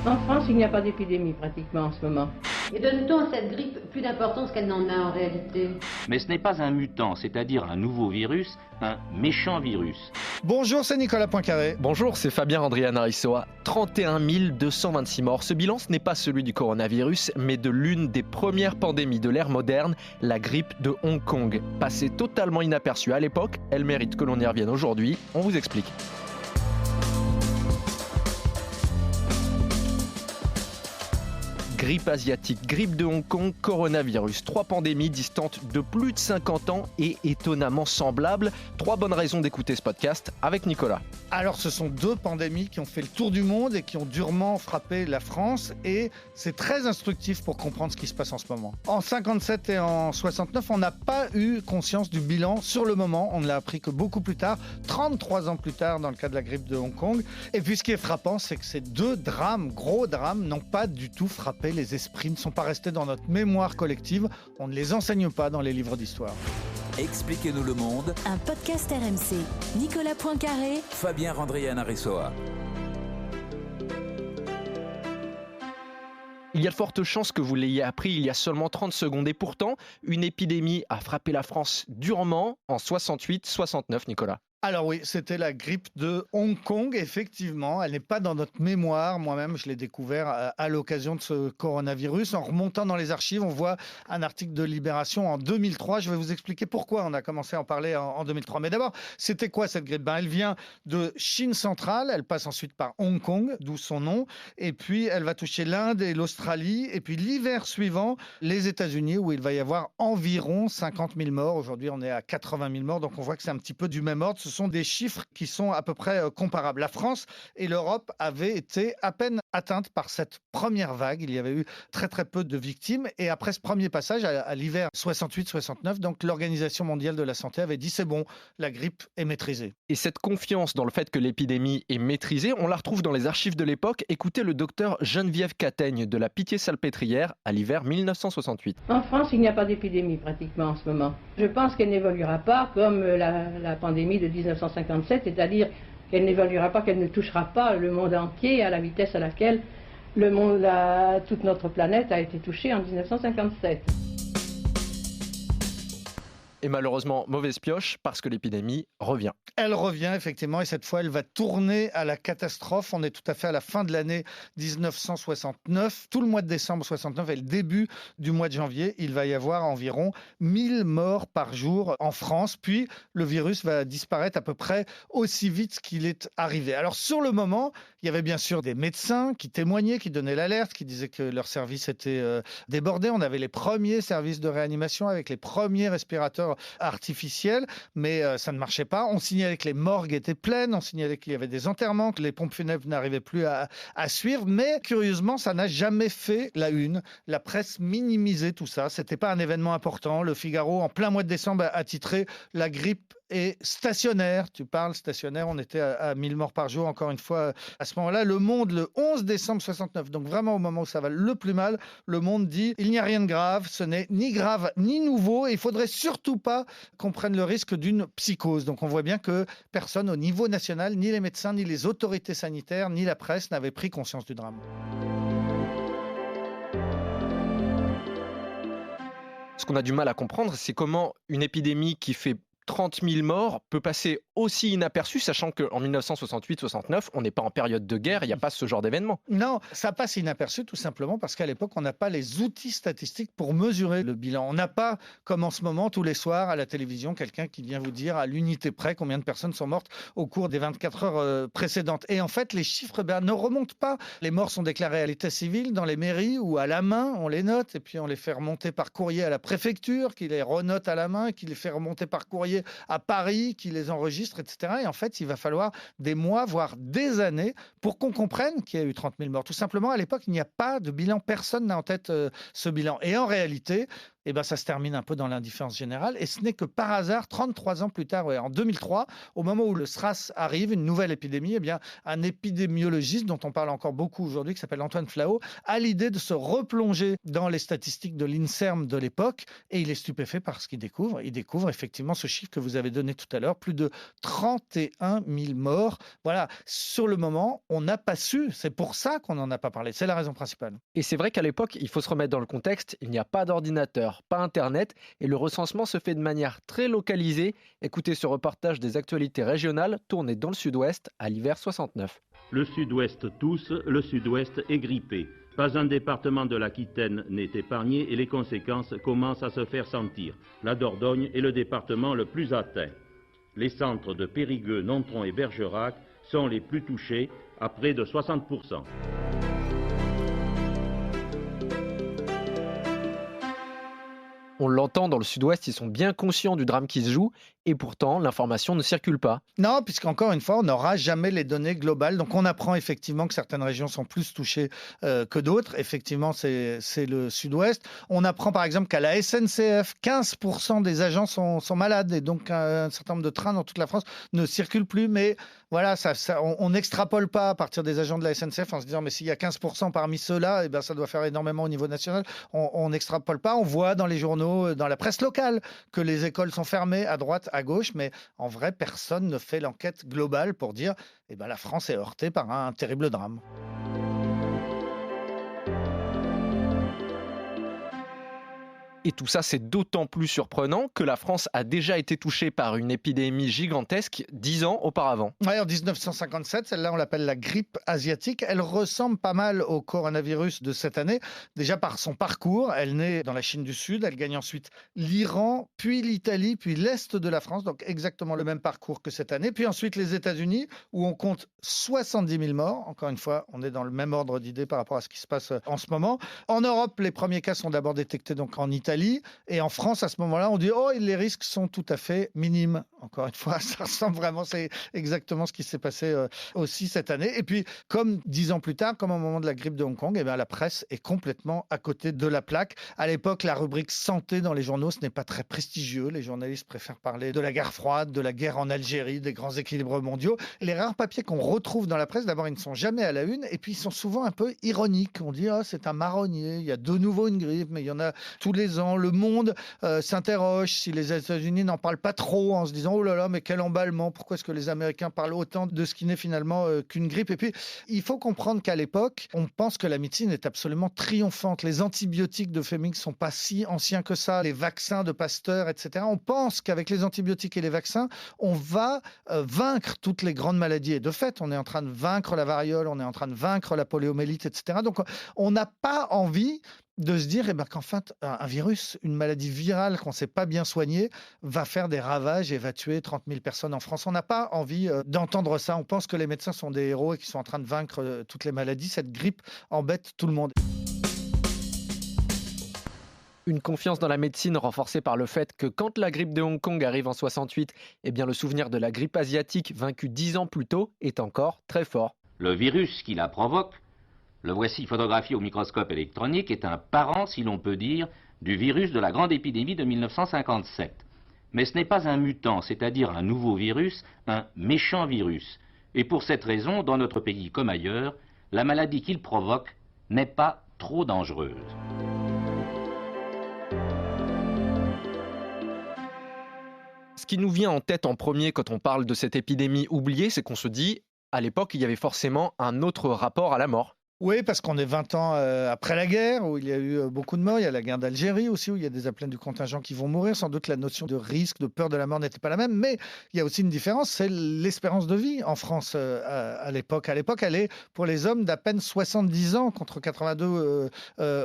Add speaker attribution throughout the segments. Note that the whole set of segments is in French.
Speaker 1: En France, il n'y a pas d'épidémie pratiquement en ce moment.
Speaker 2: Et donne-t-on à cette grippe plus d'importance qu'elle n'en a en réalité?
Speaker 3: Mais ce n'est pas un mutant, c'est-à-dire un nouveau virus, un méchant virus.
Speaker 4: Bonjour, c'est Nicolas Poincaré.
Speaker 5: Bonjour, c'est Fabien Andrian-Arissoa. 31 226 morts. Ce bilan, ce n'est pas celui du coronavirus, mais de l'une des premières pandémies de l'ère moderne, la grippe de Hong Kong. Passée totalement inaperçue à l'époque, elle mérite que l'on y revienne aujourd'hui. On vous explique. Grippe asiatique, grippe de Hong Kong, coronavirus. 3 pandémies distantes de plus de 50 ans et étonnamment semblables. 3 bonnes raisons d'écouter ce podcast avec Nicolas.
Speaker 4: Alors, ce sont 2 pandémies qui ont fait le tour du monde et qui ont durement frappé la France. Et c'est très instructif pour comprendre ce qui se passe en ce moment. En 57 et en 69, on n'a pas eu conscience du bilan sur le moment. On ne l'a appris que beaucoup plus tard, 33 ans plus tard dans le cas de la grippe de Hong Kong. Et puis, ce qui est frappant, c'est que ces 2 drames, gros drames, n'ont pas du tout frappé les esprits, ne sont pas restés dans notre mémoire collective. On ne les enseigne pas dans les livres d'histoire.
Speaker 6: Expliquez-nous le monde.
Speaker 7: Un podcast RMC. Nicolas Poincaré.
Speaker 6: Fabien Andrian-Arissoa.
Speaker 5: Il y a de fortes chances que vous l'ayez appris il y a seulement 30 secondes. Et pourtant, une épidémie a frappé la France durement en 68-69, Nicolas.
Speaker 4: Alors oui, c'était la grippe de Hong Kong, effectivement. Elle n'est pas dans notre mémoire. Moi-même, je l'ai découvert à l'occasion de ce coronavirus. En remontant dans les archives, on voit un article de Libération en 2003. Je vais vous expliquer pourquoi on a commencé à en parler en 2003. Mais d'abord, c'était quoi cette grippe ? Elle vient de Chine centrale. Elle passe ensuite par Hong Kong, d'où son nom. Et puis, elle va toucher l'Inde et l'Australie. Et puis, l'hiver suivant, les États-Unis, où il va y avoir environ 50 000 morts. Aujourd'hui, on est à 80 000 morts. Donc, on voit que c'est un petit peu du même ordre. Ce sont des chiffres qui sont à peu près comparables. La France et l'Europe avaient été à peine atteintes par cette première vague. Il y avait eu très très peu de victimes. Et après ce premier passage, à l'hiver 68-69, donc l'Organisation mondiale de la santé avait dit c'est bon, la grippe est maîtrisée.
Speaker 5: Et cette confiance dans le fait que l'épidémie est maîtrisée, on la retrouve dans les archives de l'époque. Écoutez le docteur Geneviève Cataigne de la Pitié-Salpêtrière à l'hiver 1968.
Speaker 1: En France, il n'y a pas d'épidémie pratiquement en ce moment. Je pense qu'elle n'évoluera pas comme la pandémie de 1957, c'est-à-dire qu'elle n'évoluera pas, qu'elle ne touchera pas le monde entier à la vitesse à laquelle toute notre planète a été touchée en 1957.
Speaker 5: Et malheureusement, mauvaise pioche parce que l'épidémie revient.
Speaker 4: Elle revient effectivement et cette fois elle va tourner à la catastrophe. On est tout à fait à la fin de l'année 1969. Tout le mois de décembre 69 et le début du mois de janvier, il va y avoir environ 1000 morts par jour en France. Puis le virus va disparaître à peu près aussi vite qu'il est arrivé. Alors sur le moment, il y avait bien sûr des médecins qui témoignaient, qui donnaient l'alerte, qui disaient que leur service était débordé. On avait les premiers services de réanimation avec les premiers respirateurs artificiels, mais ça ne marchait pas. On signalait que les morgues étaient pleines, on signalait qu'il y avait des enterrements, que les pompes funèbres n'arrivaient plus à suivre, mais curieusement, ça n'a jamais fait la une. La presse minimisait tout ça. C'était pas un événement important. Le Figaro, en plein mois de décembre, a titré « La grippe est stationnaire ». Tu parles stationnaire, on était à 1000 morts par jour, encore une fois, à ce moment-là. Le Monde, le 11 décembre 69, donc vraiment au moment où ça va le plus mal, Le Monde dit « Il n'y a rien de grave, ce n'est ni grave ni nouveau, et il faudrait surtout pas qu'on prenne le risque d'une psychose ». Donc on voit bien que personne au niveau national, ni les médecins, ni les autorités sanitaires, ni la presse n'avaient pris conscience du drame.
Speaker 5: Ce qu'on a du mal à comprendre, c'est comment une épidémie qui fait 30 000 morts peut passer aussi inaperçu, sachant qu'en 1968-69, on n'est pas en période de guerre, il n'y a pas ce genre d'événement.
Speaker 4: Non, ça passe inaperçu tout simplement parce qu'à l'époque, on n'a pas les outils statistiques pour mesurer le bilan. On n'a pas, comme en ce moment, tous les soirs à la télévision, quelqu'un qui vient vous dire à l'unité près combien de personnes sont mortes au cours des 24 heures précédentes. Et en fait, les chiffres ne remontent pas. Les morts sont déclarés à l'état civil dans les mairies ou à la main, on les note et puis on les fait remonter par courrier à la préfecture, qui les renote à la main, qui les fait remonter par courrier à Paris, qui les enregistre, etc. Et en fait, il va falloir des mois, voire des années pour qu'on comprenne qu'il y a eu 30 000 morts. Tout simplement, à l'époque, il n'y a pas de bilan. Personne n'a en tête ce bilan. Et en réalité, ça se termine un peu dans l'indifférence générale. Et ce n'est que par hasard, 33 ans plus tard, en 2003, au moment où le SRAS arrive, une nouvelle épidémie, un épidémiologiste dont on parle encore beaucoup aujourd'hui, qui s'appelle Antoine Flahault, a l'idée de se replonger dans les statistiques de l'INSERM de l'époque. Et il est stupéfait par ce qu'il découvre. Il découvre effectivement ce chiffre chiffre que vous avez donné tout à l'heure, plus de 31 000 morts. Voilà, sur le moment, on n'a pas su, c'est pour ça qu'on n'en a pas parlé, c'est la raison principale.
Speaker 5: Et c'est vrai qu'à l'époque, il faut se remettre dans le contexte, il n'y a pas d'ordinateur, pas Internet, et le recensement se fait de manière très localisée. Écoutez ce reportage des actualités régionales tourné dans le sud-ouest à l'hiver 69.
Speaker 8: Le sud-ouest tousse, le sud-ouest est grippé. Pas un département de l'Aquitaine n'est épargné et les conséquences commencent à se faire sentir. La Dordogne est le département le plus atteint. Les centres de Périgueux, Nontron et Bergerac sont les plus touchés, à près de 60%.
Speaker 5: On l'entend, dans le sud-ouest, ils sont bien conscients du drame qui se joue et pourtant l'information ne circule pas.
Speaker 4: Non, puisqu'encore une fois, on n'aura jamais les données globales. Donc on apprend effectivement que certaines régions sont plus touchées que d'autres. Effectivement, c'est le sud-ouest. On apprend par exemple qu'à la SNCF, 15% des agents sont malades et donc un certain nombre de trains dans toute la France ne circulent plus. Mais voilà, on n'extrapole pas à partir des agents de la SNCF en se disant mais s'il y a 15% parmi ceux-là, eh ben, ça doit faire énormément au niveau national. On n'extrapole pas. On voit dans les journaux, dans la presse locale, que les écoles sont fermées à droite, à gauche, mais en vrai, personne ne fait l'enquête globale pour dire eh ben, la France est heurtée par un terrible drame.
Speaker 5: Et tout ça, c'est d'autant plus surprenant que la France a déjà été touchée par une épidémie gigantesque 10 ans auparavant.
Speaker 4: Ouais, en 1957, celle-là, on l'appelle la grippe asiatique. Elle ressemble pas mal au coronavirus de cette année. Déjà par son parcours, elle naît dans la Chine du Sud, elle gagne ensuite l'Iran, puis l'Italie, puis l'Est de la France, donc exactement le même parcours que cette année. Puis ensuite les États-Unis, où on compte 70 000 morts. Encore une fois, on est dans le même ordre d'idée par rapport à ce qui se passe en ce moment. En Europe, les premiers cas sont d'abord détectés donc en Italie. Et en France, à ce moment-là, on dit « Oh, les risques sont tout à fait minimes ». Encore une fois, ça ressemble vraiment, c'est exactement ce qui s'est passé aussi cette année. Et puis, comme 10 ans plus tard, comme au moment de la grippe de Hong Kong, eh bien, la presse est complètement à côté de la plaque. À l'époque, la rubrique santé dans les journaux, ce n'est pas très prestigieux. Les journalistes préfèrent parler de la guerre froide, de la guerre en Algérie, des grands équilibres mondiaux. Les rares papiers qu'on retrouve dans la presse, d'abord, ils ne sont jamais à la une. Et puis, ils sont souvent un peu ironiques. On dit « Oh, c'est un marronnier, il y a de nouveau une grippe, mais il y en a tous les ans ». Le Monde s'interroge si les États-Unis n'en parlent pas trop en se disant « Oh là là, mais quel emballement, pourquoi est-ce que les Américains parlent autant de ce qui n'est finalement qu'une grippe ?» Et puis, il faut comprendre qu'à l'époque, on pense que la médecine est absolument triomphante. Les antibiotiques de Fleming ne sont pas si anciens que ça, les vaccins de Pasteur, etc. On pense qu'avec les antibiotiques et les vaccins, on va vaincre toutes les grandes maladies. Et de fait, on est en train de vaincre la variole, on est en train de vaincre la poliomyélite, etc. Donc, on n'a pas envie de se dire qu'en fait, un virus, une maladie virale qu'on ne sait pas bien soigner, va faire des ravages et va tuer 30 000 personnes en France. On n'a pas envie d'entendre ça. On pense que les médecins sont des héros et qu'ils sont en train de vaincre toutes les maladies. Cette grippe embête tout le monde.
Speaker 5: Une confiance dans la médecine renforcée par le fait que quand la grippe de Hong Kong arrive en 68, eh bien le souvenir de la grippe asiatique vaincue 10 ans plus tôt est encore très fort.
Speaker 3: Le virus qui la provoque, le voici photographié au microscope électronique, est un parent, si l'on peut dire, du virus de la grande épidémie de 1957. Mais ce n'est pas un mutant, c'est-à-dire un nouveau virus, un méchant virus. Et pour cette raison, dans notre pays comme ailleurs, la maladie qu'il provoque n'est pas trop dangereuse.
Speaker 5: Ce qui nous vient en tête en premier quand on parle de cette épidémie oubliée, c'est qu'on se dit, à l'époque, il y avait forcément un autre rapport à la mort.
Speaker 4: Oui, parce qu'on est 20 ans après la guerre, où il y a eu beaucoup de morts. Il y a la guerre d'Algérie aussi, où il y a des appelants du contingent qui vont mourir. Sans doute la notion de risque, de peur de la mort n'était pas la même. Mais il y a aussi une différence, c'est l'espérance de vie en France à l'époque. À l'époque, elle est pour les hommes d'à peine 70 ans contre 82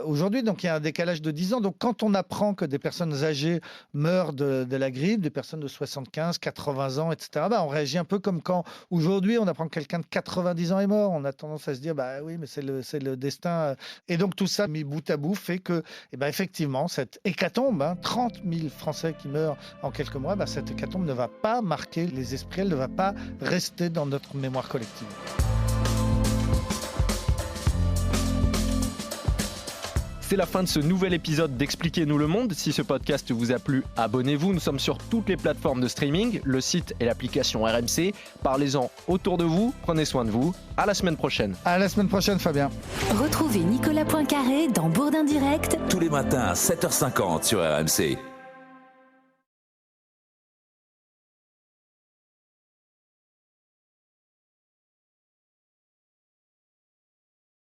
Speaker 4: aujourd'hui. Donc il y a un décalage de 10 ans. Donc quand on apprend que des personnes âgées meurent de la grippe, des personnes de 75, 80 ans, etc., on réagit un peu comme quand aujourd'hui on apprend que quelqu'un de 90 ans est mort. On a tendance à se dire, oui, mais c'est le destin. Et donc tout ça mis bout à bout fait que, effectivement, cette hécatombe, 30 000 Français qui meurent en quelques mois, cette hécatombe ne va pas marquer les esprits, elle ne va pas rester dans notre mémoire collective.
Speaker 5: C'est la fin de ce nouvel épisode d'Expliquez-nous le monde. Si ce podcast vous a plu, abonnez-vous. Nous sommes sur toutes les plateformes de streaming, le site et l'application RMC. Parlez-en autour de vous, prenez soin de vous. À la semaine prochaine.
Speaker 4: À la semaine prochaine, Fabien.
Speaker 7: Retrouvez Nicolas Poincaré dans Bourdin Direct
Speaker 6: Tous les matins à 7h50 sur RMC.